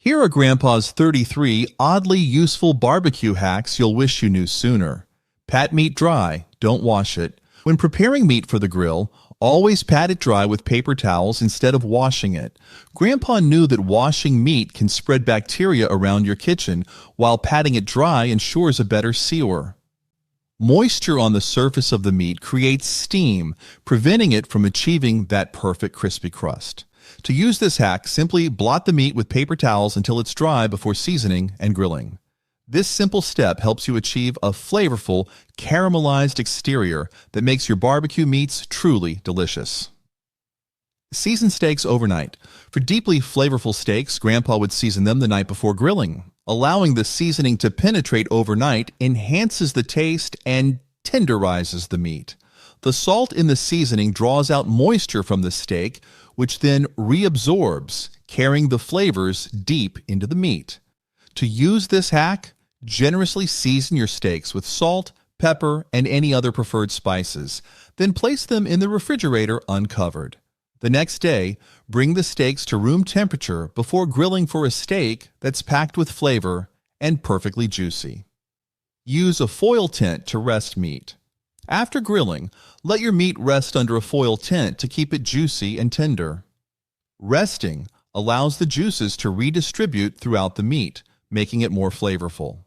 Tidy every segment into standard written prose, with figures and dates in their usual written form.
Here are Grandpa's 33 oddly useful barbecue hacks you'll wish you knew sooner. Pat meat dry, don't wash it. When preparing meat for the grill, always pat it dry with paper towels instead of washing it. Grandpa knew that washing meat can spread bacteria around your kitchen, while patting it dry ensures a better sear. Moisture on the surface of the meat creates steam, preventing it from achieving that perfect crispy crust. To use this hack, simply blot the meat with paper towels until it's dry before seasoning and grilling. This simple step helps you achieve a flavorful, caramelized exterior that makes your barbecue meats truly delicious. Season steaks overnight. For deeply flavorful steaks, Grandpa would season them the night before grilling. Allowing the seasoning to penetrate overnight enhances the taste and tenderizes the meat. The salt in the seasoning draws out moisture from the steak, which then reabsorbs, carrying the flavors deep into the meat. To use this hack, generously season your steaks with salt, pepper, and any other preferred spices. Then place them in the refrigerator uncovered. The next day, bring the steaks to room temperature before grilling for a steak that's packed with flavor and perfectly juicy. Use a foil tent to rest meat. After grilling, let your meat rest under a foil tent to keep it juicy and tender. Resting allows the juices to redistribute throughout the meat, making it more flavorful.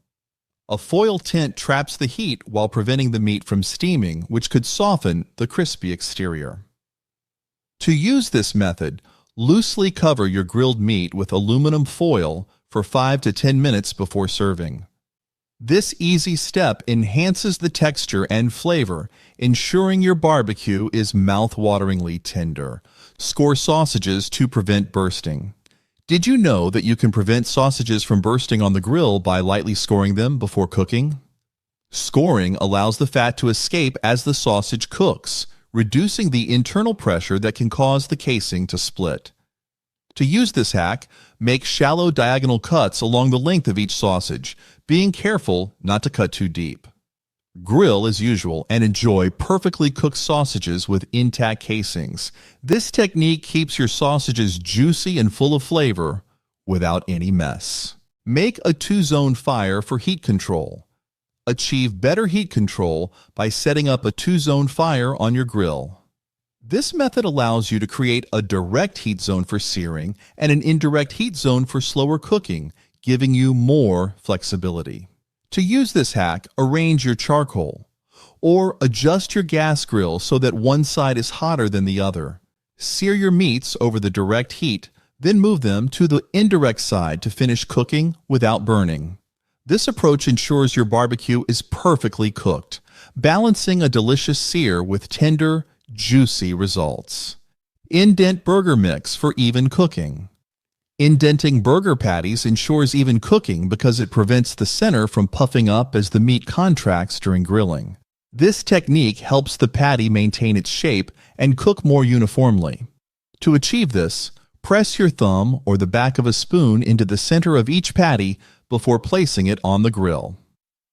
A foil tent traps the heat while preventing the meat from steaming, which could soften the crispy exterior. To use this method, loosely cover your grilled meat with aluminum foil for 5 to 10 minutes before serving. This easy step enhances the texture and flavor, ensuring your barbecue is mouth-wateringly tender. Score sausages to prevent bursting. Did you know that you can prevent sausages from bursting on the grill by lightly scoring them before cooking? Scoring allows the fat to escape as the sausage cooks, reducing the internal pressure that can cause the casing to split. To use this hack, make shallow diagonal cuts along the length of each sausage, being careful not to cut too deep. Grill as usual and enjoy perfectly cooked sausages with intact casings. This technique keeps your sausages juicy and full of flavor without any mess. Make a 2-zone fire for heat control. Achieve better heat control by setting up a 2-zone fire on your grill. This method allows you to create a direct heat zone for searing and an indirect heat zone for slower cooking, giving you more flexibility. To use this hack, arrange your charcoal, or adjust your gas grill so that one side is hotter than the other. Sear your meats over the direct heat, then move them to the indirect side to finish cooking without burning. This approach ensures your barbecue is perfectly cooked, balancing a delicious sear with tender, juicy results. Indent burger mix for even cooking. Indenting burger patties ensures even cooking because it prevents the center from puffing up as the meat contracts during grilling. This technique helps the patty maintain its shape and cook more uniformly. To achieve this, press your thumb or the back of a spoon into the center of each patty before placing it on the grill.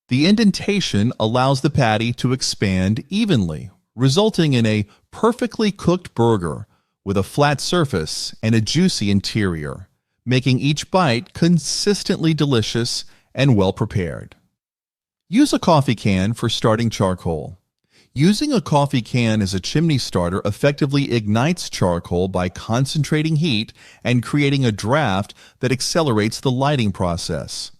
The indentation allows the patty to expand evenly, resulting in a perfectly cooked burger with a flat surface and a juicy interior, making each bite consistently delicious and well prepared. Use a coffee can for starting charcoal. Using a coffee can as a chimney starter effectively ignites charcoal by concentrating heat and creating a draft that accelerates the lighting process.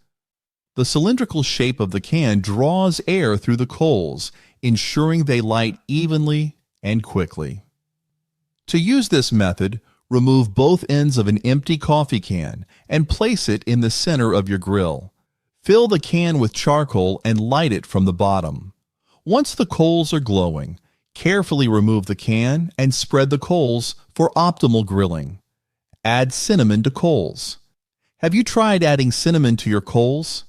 The cylindrical shape of the can draws air through the coals, ensuring they light evenly and quickly. To use this method, remove both ends of an empty coffee can and place it in the center of your grill. Fill the can with charcoal and light it from the bottom. Once the coals are glowing, carefully remove the can and spread the coals for optimal grilling. Add cinnamon to coals. Have you tried adding cinnamon to your coals?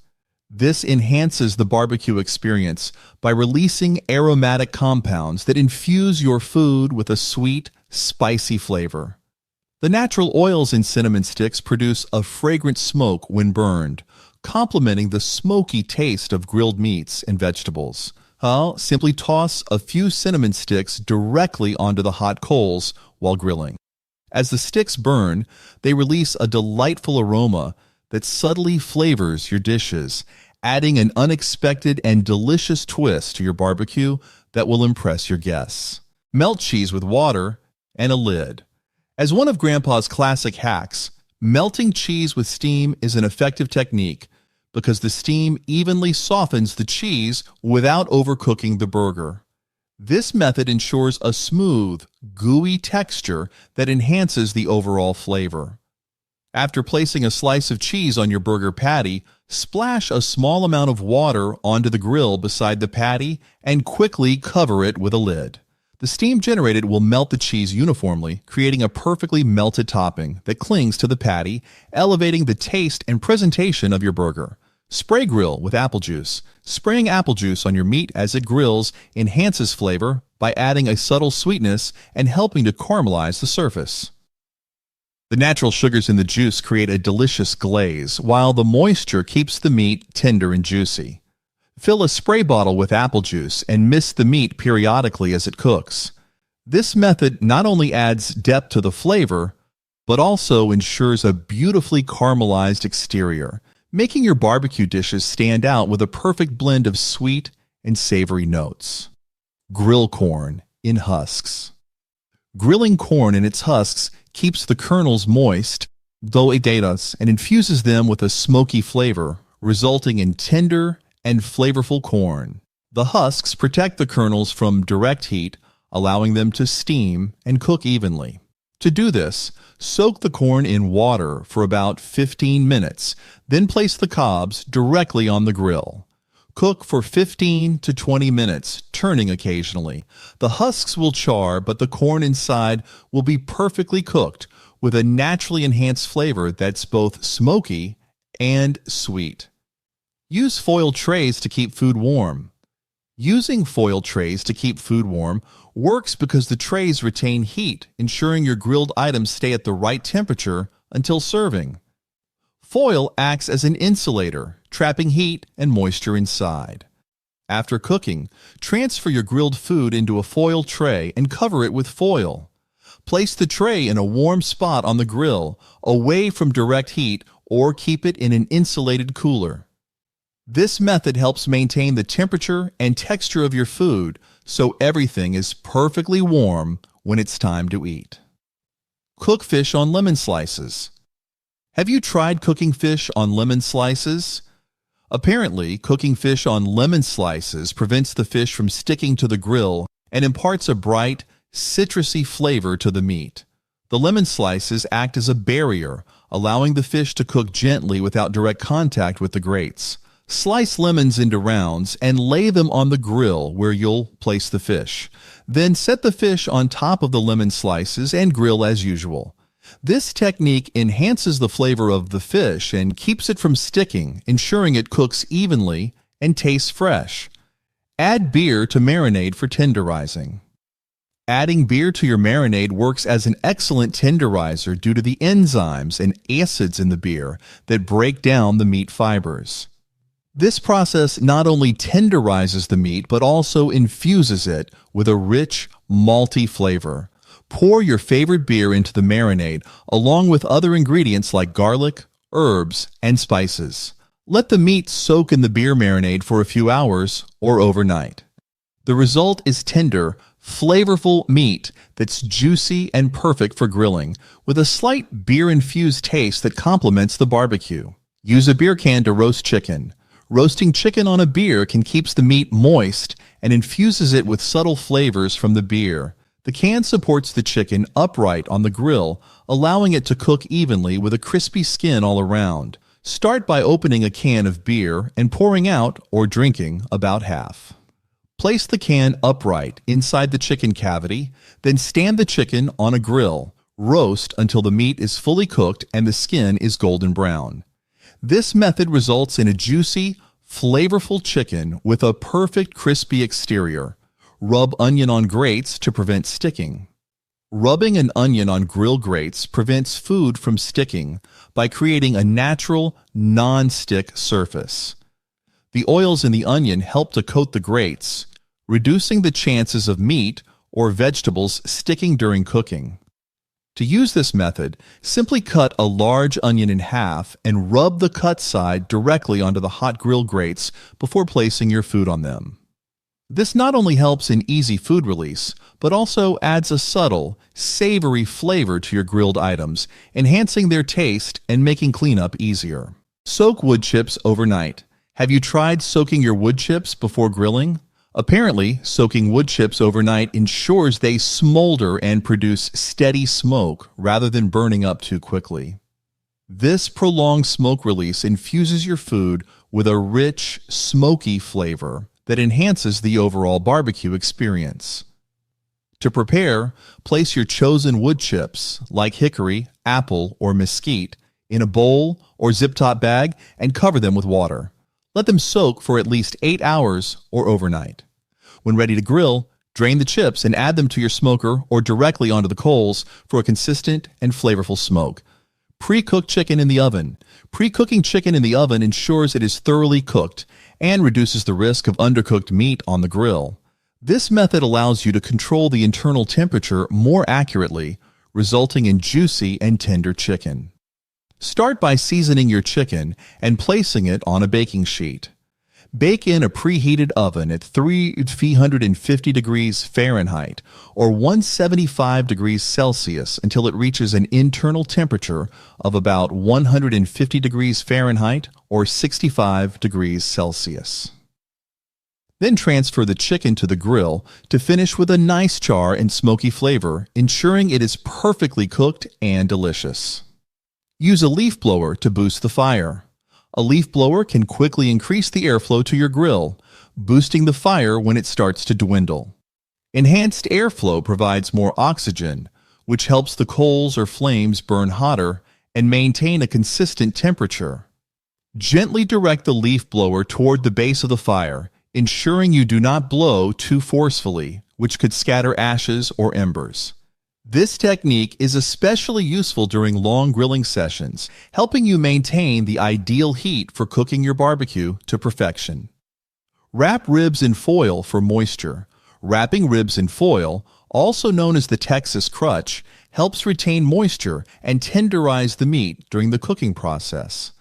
This enhances the barbecue experience by releasing aromatic compounds that infuse your food with a sweet, spicy flavor. The natural oils in cinnamon sticks produce a fragrant smoke when burned, complementing the smoky taste of grilled meats and vegetables. Simply toss a few cinnamon sticks directly onto the hot coals while grilling. As the sticks burn, they release a delightful aroma that subtly flavors your dishes, adding an unexpected and delicious twist to your barbecue that will impress your guests. Melt cheese with water and a lid. As one of Grandpa's classic hacks, melting cheese with steam is an effective technique because the steam evenly softens the cheese without overcooking the burger. This method ensures a smooth, gooey texture that enhances the overall flavor. After placing a slice of cheese on your burger patty, splash a small amount of water onto the grill beside the patty and quickly cover it with a lid. The steam generated will melt the cheese uniformly, creating a perfectly melted topping that clings to the patty, elevating the taste and presentation of your burger. Spray grill with apple juice. Spraying apple juice on your meat as it grills enhances flavor by adding a subtle sweetness and helping to caramelize the surface. The natural sugars in the juice create a delicious glaze, while the moisture keeps the meat tender and juicy. Fill a spray bottle with apple juice and mist the meat periodically as it cooks. This method not only adds depth to the flavor, but also ensures a beautifully caramelized exterior, making your barbecue dishes stand out with a perfect blend of sweet and savory notes. Grill corn in husks. Grilling corn in its husks keeps the kernels moist, though it does, and infuses them with a smoky flavor, resulting in tender and flavorful corn. The husks protect the kernels from direct heat, allowing them to steam and cook evenly. To do this, soak the corn in water for about 15 minutes, then place the cobs directly on the grill. Cook for 15 to 20 minutes, turning occasionally. The husks will char, but the corn inside will be perfectly cooked with a naturally enhanced flavor that's both smoky and sweet. Use foil trays to keep food warm. Using foil trays to keep food warm works because the trays retain heat, ensuring your grilled items stay at the right temperature until serving. Foil acts as an insulator, trapping heat and moisture inside. After cooking, transfer your grilled food into a foil tray and cover it with foil. Place the tray in a warm spot on the grill, away from direct heat, or keep it in an insulated cooler. This method helps maintain the temperature and texture of your food so everything is perfectly warm when it's time to eat. Cook fish on lemon slices. Have you tried cooking fish on lemon slices? Apparently, cooking fish on lemon slices prevents the fish from sticking to the grill and imparts a bright, citrusy flavor to the meat. The lemon slices act as a barrier, allowing the fish to cook gently without direct contact with the grates. Slice lemons into rounds and lay them on the grill where you'll place the fish. Then set the fish on top of the lemon slices and grill as usual. This technique enhances the flavor of the fish and keeps it from sticking, ensuring it cooks evenly and tastes fresh. Add beer to marinade for tenderizing. Adding beer to your marinade works as an excellent tenderizer due to the enzymes and acids in the beer that break down the meat fibers. This process not only tenderizes the meat, but also infuses it with a rich, malty flavor. Pour your favorite beer into the marinade, along with other ingredients like garlic, herbs, and spices. Let the meat soak in the beer marinade for a few hours or overnight. The result is tender, flavorful meat that's juicy and perfect for grilling, with a slight beer-infused taste that complements the barbecue. Use a beer can to roast chicken. Roasting chicken on a beer can keep the meat moist and infuses it with subtle flavors from the beer. The can supports the chicken upright on the grill, allowing it to cook evenly with a crispy skin all around. Start by opening a can of beer and pouring out or drinking about half. Place the can upright inside the chicken cavity, then stand the chicken on a grill. Roast until the meat is fully cooked and the skin is golden brown. This method results in a juicy, flavorful chicken with a perfect crispy exterior. Rub onion on grates to prevent sticking. Rubbing an onion on grill grates prevents food from sticking by creating a natural, non-stick surface. The oils in the onion help to coat the grates, reducing the chances of meat or vegetables sticking during cooking. To use this method, simply cut a large onion in half and rub the cut side directly onto the hot grill grates before placing your food on them. This not only helps in easy food release, but also adds a subtle, savory flavor to your grilled items, enhancing their taste and making cleanup easier. Soak wood chips overnight. Have you tried soaking your wood chips before grilling? Apparently, soaking wood chips overnight ensures they smolder and produce steady smoke rather than burning up too quickly. This prolonged smoke release infuses your food with a rich, smoky flavor that enhances the overall barbecue experience. To prepare, place your chosen wood chips, like hickory, apple, or mesquite, in a bowl or zip-top bag and cover them with water. Let them soak for at least 8 hours or overnight. When ready to grill, drain the chips and add them to your smoker or directly onto the coals for a consistent and flavorful smoke. Pre-cooked chicken in the oven. Pre-cooking chicken in the oven ensures it is thoroughly cooked and reduces the risk of undercooked meat on the grill. This method allows you to control the internal temperature more accurately, resulting in juicy and tender chicken. Start by seasoning your chicken and placing it on a baking sheet. Bake in a preheated oven at 350 degrees Fahrenheit or 175 degrees Celsius until it reaches an internal temperature of about 150 degrees Fahrenheit or 65 degrees Celsius. Then transfer the chicken to the grill to finish with a nice char and smoky flavor, ensuring it is perfectly cooked and delicious. Use a leaf blower to boost the fire. A leaf blower can quickly increase the airflow to your grill, boosting the fire when it starts to dwindle. Enhanced airflow provides more oxygen, which helps the coals or flames burn hotter and maintain a consistent temperature. Gently direct the leaf blower toward the base of the fire, ensuring you do not blow too forcefully, which could scatter ashes or embers. This technique is especially useful during long grilling sessions, helping you maintain the ideal heat for cooking your barbecue to perfection. Wrap ribs in foil for moisture. Wrapping ribs in foil, also known as the Texas crutch, helps retain moisture and tenderize the meat during the cooking process.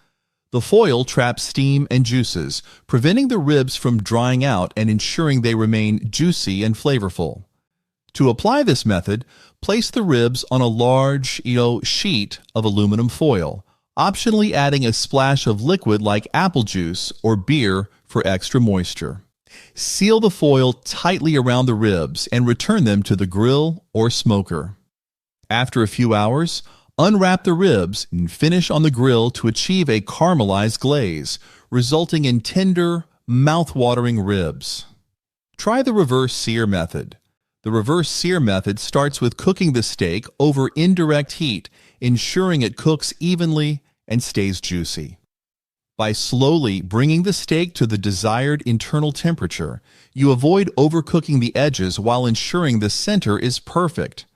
The foil traps steam and juices, preventing the ribs from drying out and ensuring they remain juicy and flavorful. To apply this method, place the ribs on a large, sheet of aluminum foil, optionally adding a splash of liquid like apple juice or beer for extra moisture. Seal the foil tightly around the ribs and return them to the grill or smoker. After a few hours, unwrap the ribs and finish on the grill to achieve a caramelized glaze, resulting in tender, mouth-watering ribs. Try the reverse sear method. The reverse sear method starts with cooking the steak over indirect heat, ensuring it cooks evenly and stays juicy. By slowly bringing the steak to the desired internal temperature, you avoid overcooking the edges while ensuring the center is perfect.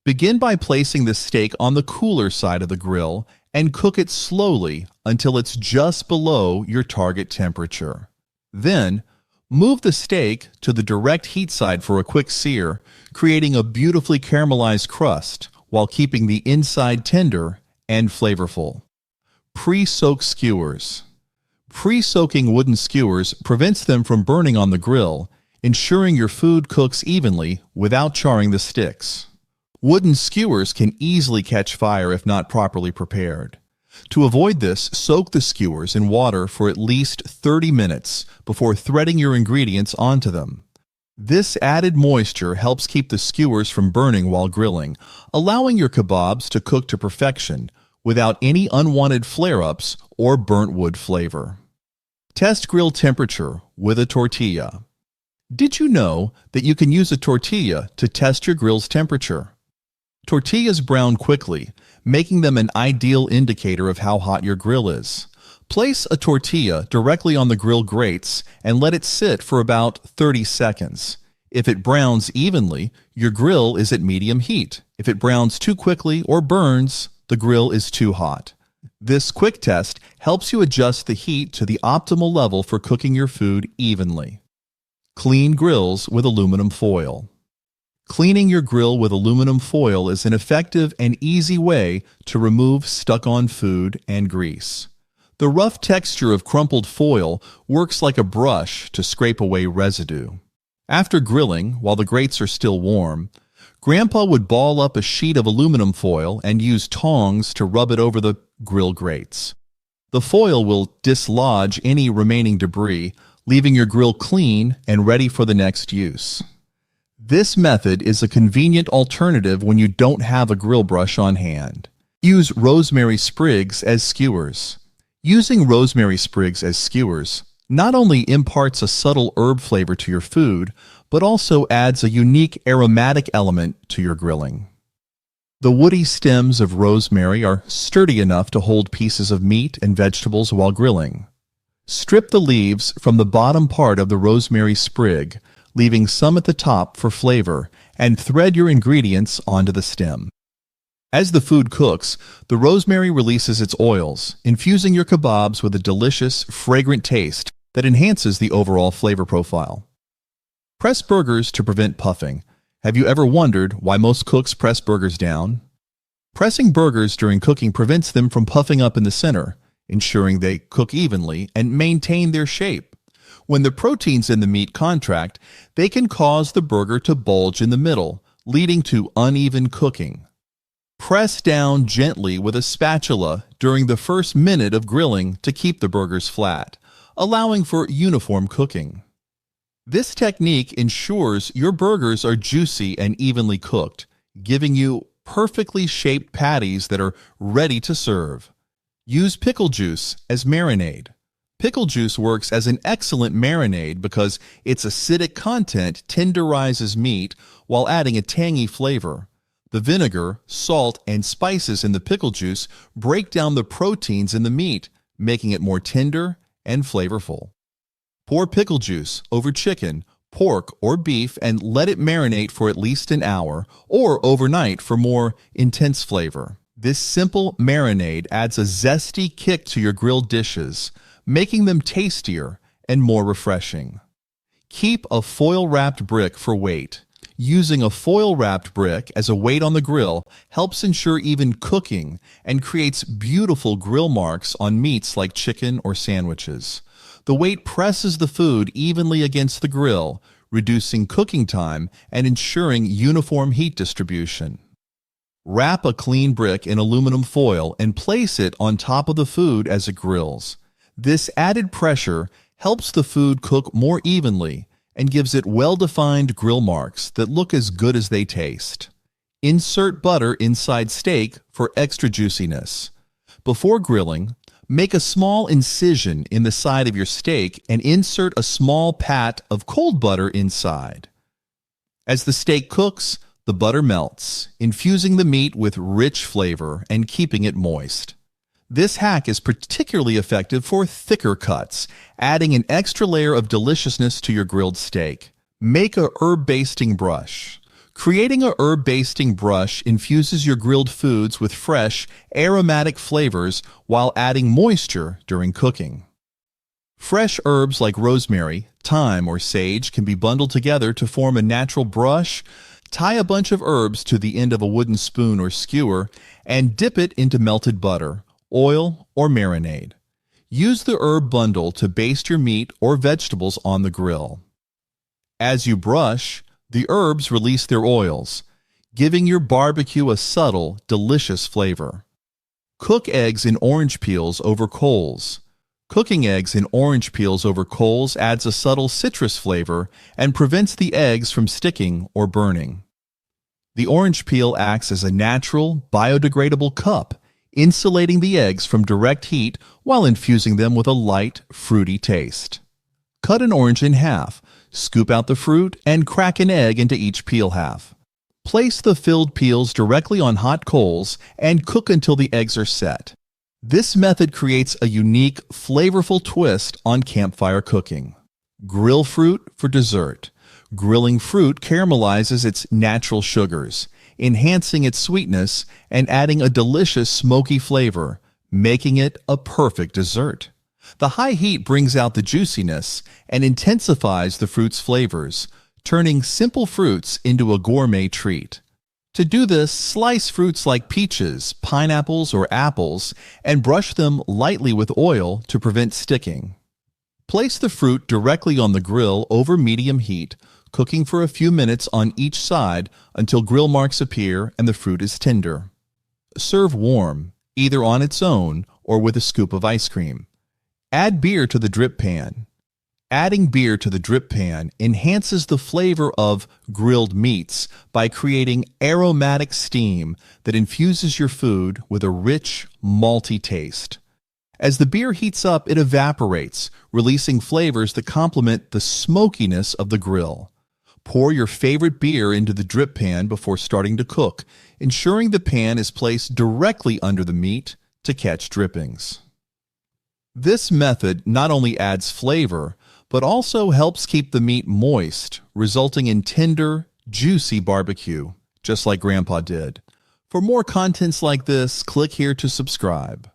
Begin by placing the steak on the cooler side of the grill and cook it slowly until it's just below your target temperature. Then, move the steak to the direct heat side for a quick sear, creating a beautifully caramelized crust while keeping the inside tender and flavorful. Pre-soak skewers. Pre-soaking wooden skewers prevents them from burning on the grill, ensuring your food cooks evenly without charring the sticks. Wooden skewers can easily catch fire if not properly prepared. To avoid this, soak the skewers in water for at least 30 minutes before threading your ingredients onto them. This added moisture helps keep the skewers from burning while grilling, allowing your kebabs to cook to perfection without any unwanted flare-ups or burnt wood flavor. Test grill temperature with a tortilla. Did you know that you can use a tortilla to test your grill's temperature? Tortillas brown quickly, making them an ideal indicator of how hot your grill is. Place a tortilla directly on the grill grates and let it sit for about 30 seconds. If it browns evenly, your grill is at medium heat. If it browns too quickly or burns, the grill is too hot. This quick test helps you adjust the heat to the optimal level for cooking your food evenly. Clean grills with aluminum foil. Cleaning your grill with aluminum foil is an effective and easy way to remove stuck-on food and grease. The rough texture of crumpled foil works like a brush to scrape away residue. After grilling, while the grates are still warm, Grandpa would ball up a sheet of aluminum foil and use tongs to rub it over the grill grates. The foil will dislodge any remaining debris, leaving your grill clean and ready for the next use. This method is a convenient alternative when you don't have a grill brush on hand. Use rosemary sprigs as skewers. Using rosemary sprigs as skewers not only imparts a subtle herb flavor to your food, but also adds a unique aromatic element to your grilling. The woody stems of rosemary are sturdy enough to hold pieces of meat and vegetables while grilling. Strip the leaves from the bottom part of the rosemary sprig, leaving some at the top for flavor, and thread your ingredients onto the stem. As the food cooks, the rosemary releases its oils, infusing your kebabs with a delicious, fragrant taste that enhances the overall flavor profile. Press burgers to prevent puffing. Have you ever wondered why most cooks press burgers down? Pressing burgers during cooking prevents them from puffing up in the center, ensuring they cook evenly and maintain their shape. When the proteins in the meat contract, they can cause the burger to bulge in the middle, leading to uneven cooking. Press down gently with a spatula during the first minute of grilling to keep the burgers flat, allowing for uniform cooking. This technique ensures your burgers are juicy and evenly cooked, giving you perfectly shaped patties that are ready to serve. Use pickle juice as marinade. Pickle juice works as an excellent marinade because its acidic content tenderizes meat while adding a tangy flavor. The vinegar, salt, and spices in the pickle juice break down the proteins in the meat, making it more tender and flavorful. Pour pickle juice over chicken, pork, or beef and let it marinate for at least an hour or overnight for more intense flavor. This simple marinade adds a zesty kick to your grilled dishes, making them tastier and more refreshing. Keep a foil-wrapped brick for weight. Using a foil-wrapped brick as a weight on the grill helps ensure even cooking and creates beautiful grill marks on meats like chicken or sandwiches. The weight presses the food evenly against the grill, reducing cooking time and ensuring uniform heat distribution. Wrap a clean brick in aluminum foil and place it on top of the food as it grills. This added pressure helps the food cook more evenly and gives it well-defined grill marks that look as good as they taste. Insert butter inside steak for extra juiciness. Before grilling, make a small incision in the side of your steak and insert a small pat of cold butter inside. As the steak cooks, the butter melts, infusing the meat with rich flavor and keeping it moist. This hack is particularly effective for thicker cuts, adding an extra layer of deliciousness to your grilled steak. Make a herb basting brush. Creating a herb basting brush infuses your grilled foods with fresh, aromatic flavors while adding moisture during cooking. Fresh herbs like rosemary, thyme, or sage can be bundled together to form a natural brush. Tie a bunch of herbs to the end of a wooden spoon or skewer and dip it into melted butter, oil, or marinade. Use the herb bundle to baste your meat or vegetables on the grill. As you brush, the herbs release their oils, giving your barbecue a subtle, delicious flavor. Cook eggs in orange peels over coals. Cooking eggs in orange peels over coals adds a subtle citrus flavor and prevents the eggs from sticking or burning. The orange peel acts as a natural, biodegradable cup, insulating the eggs from direct heat while infusing them with a light, fruity taste. Cut an orange in half, scoop out the fruit, and crack an egg into each peel half. Place the filled peels directly on hot coals and cook until the eggs are set. This method creates a unique, flavorful twist on campfire cooking. Grill fruit for dessert. Grilling fruit caramelizes its natural sugars, enhancing its sweetness and adding a delicious smoky flavor, making it a perfect dessert. The high heat brings out the juiciness and intensifies the fruit's flavors, turning simple fruits into a gourmet treat. To do this, slice fruits like peaches, pineapples, or apples and brush them lightly with oil to prevent sticking. Place the fruit directly on the grill over medium heat, cooking for a few minutes on each side until grill marks appear and the fruit is tender. Serve warm, either on its own or with a scoop of ice cream. Add beer to the drip pan. Adding beer to the drip pan enhances the flavor of grilled meats by creating aromatic steam that infuses your food with a rich, malty taste. As the beer heats up, it evaporates, releasing flavors that complement the smokiness of the grill. Pour your favorite beer into the drip pan before starting to cook, ensuring the pan is placed directly under the meat to catch drippings. This method not only adds flavor, but also helps keep the meat moist, resulting in tender, juicy barbecue, just like Grandpa did. For more contents like this, click here to subscribe.